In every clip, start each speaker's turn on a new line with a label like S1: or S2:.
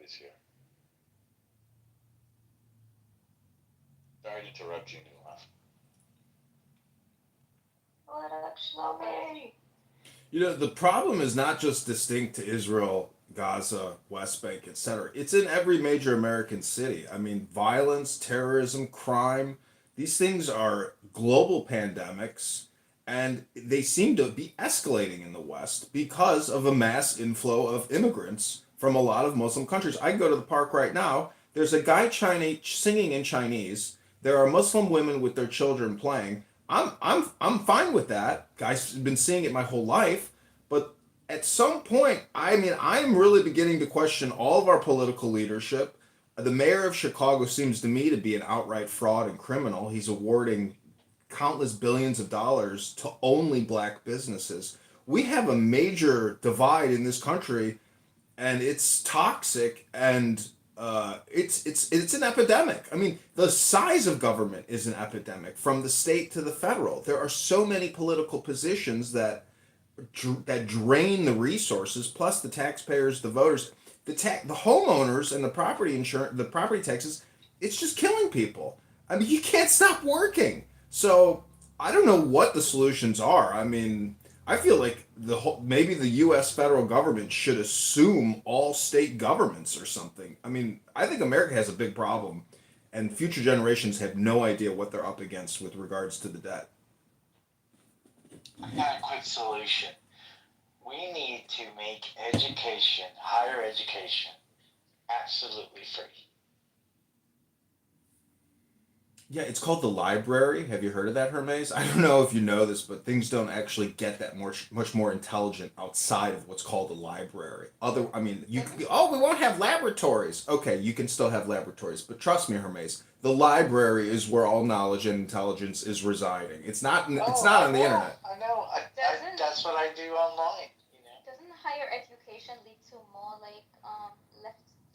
S1: this year. Sorry to interrupt you, Newhouse.
S2: The problem is not just distinct to Israel, Gaza, West Bank, etc. It's in every major American city. I mean, violence, terrorism, crime, these things are global pandemics, and they seem to be escalating in the West because of a mass inflow of immigrants from a lot of Muslim countries. I can go to the park right now. There's a guy Chinese singing in Chinese. There are Muslim women with their children playing. I'm fine with that. Guys, been seeing it my whole life, but at some point, I mean, I'm really beginning to question all of our political leadership. The mayor of Chicago seems to me to be an outright fraud and criminal. He's awarding countless billions of dollars to only black businesses. We have a major divide in this country, and it's toxic, and it's an epidemic. I mean, the size of government is an epidemic from the state to the federal. There are so many political positions that drain the resources, plus the taxpayers, the voters, the homeowners, and the property insurance, the property taxes. It's just killing people. I mean, you can't stop working. So I don't know what the solutions are. I mean, I feel like maybe the U.S. federal government should assume all state governments or something. I mean, I think America has a big problem, and future generations have no idea what they're up against with regards to the debt.
S1: I got a quick solution. We need to make education, higher education, absolutely free.
S2: Yeah, it's called the library. Have you heard of that, Hermes? I don't know if you know this, but things don't actually get that much more intelligent outside of what's called a library. I mean, you could, oh, we won't have laboratories. Okay, you can still have laboratories, but trust me, Hermes, the library is where all knowledge and intelligence is residing. It's
S1: Oh,
S2: not
S1: I
S2: on the
S1: know,
S2: internet.
S1: I know. That's what I do online.
S3: Doesn't higher education lead to more like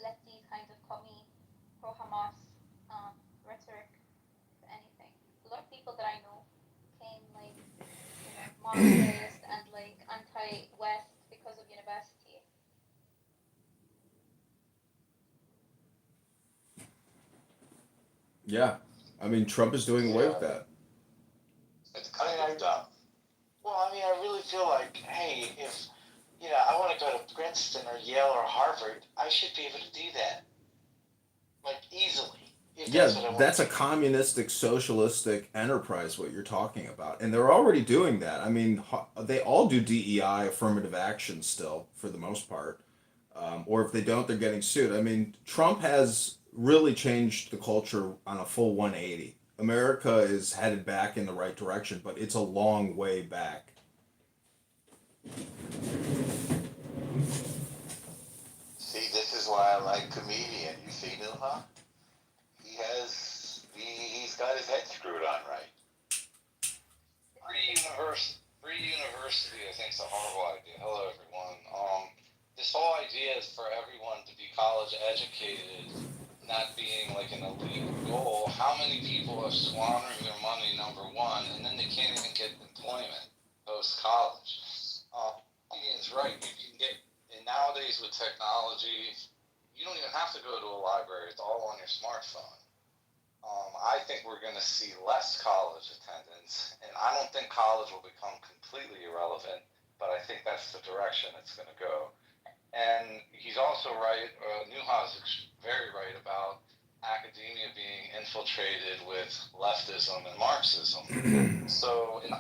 S3: lefty kind of commie pro Hamas rhetoric, if anything? A lot of people that I know came like Marxist and like anti-West because of university.
S2: Yeah, I mean, Trump is doing away with
S1: Yeah,
S2: that.
S1: it's kind of dumb. Well, I mean, I really feel like, hey, if I want to go to Princeton or Yale or Harvard, I should be able to do that like easily if
S2: Yeah,
S1: that's what I want
S2: that's
S1: to
S2: a
S1: do.
S2: communistic, socialistic enterprise, what you're talking about. And they're already doing that. I mean, they all do DEI, affirmative action, still, for the most part. Or if they don't, they're getting sued. I mean, Trump has really changed the culture on a full 180. America is headed back in the right direction, but it's a long way back.
S1: See, this is why I like comedian. You see, huh? He's got his head screwed on right. Free university, I think, is a horrible idea. Hello, everyone. This whole idea is for everyone to be college educated, not being like an elite goal. How many people are squandering their money? Number one, and then they can't even get employment post college. Ian's right. You can get, and nowadays with technology, you don't even have to go to a library. It's all on your smartphone. I think we're going to see less college attendance, and I don't think college will become completely irrelevant, but I think that's the direction it's going to go. And he's also right, Newhouse is very right about academia being infiltrated with leftism and Marxism. So, in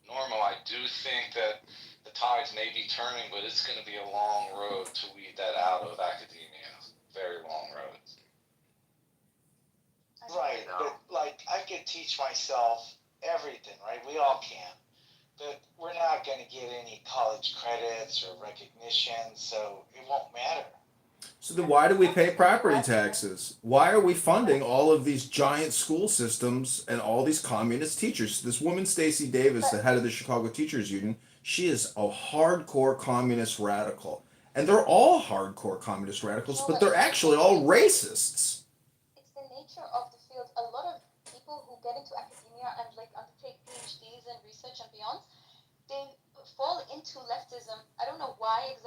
S1: normal, I do think that the tides may be turning, but it's going to be a long road to weed that out of academia. Very long road. Right, but like I could teach myself everything, right? We all can. But we're not going to get any college credits or recognition, so it won't matter.
S2: So then why do we pay property taxes? Why are we funding all of these giant school systems and all these communist teachers? This woman, Stacey Davis, the head of the Chicago Teachers Union, she is a hardcore communist radical. And they're all hardcore communist radicals, but they're actually all racists.
S3: It's the nature of the field. A lot of people who get into academia and like undertake PhDs and research and beyond, they fall into leftism. I don't know why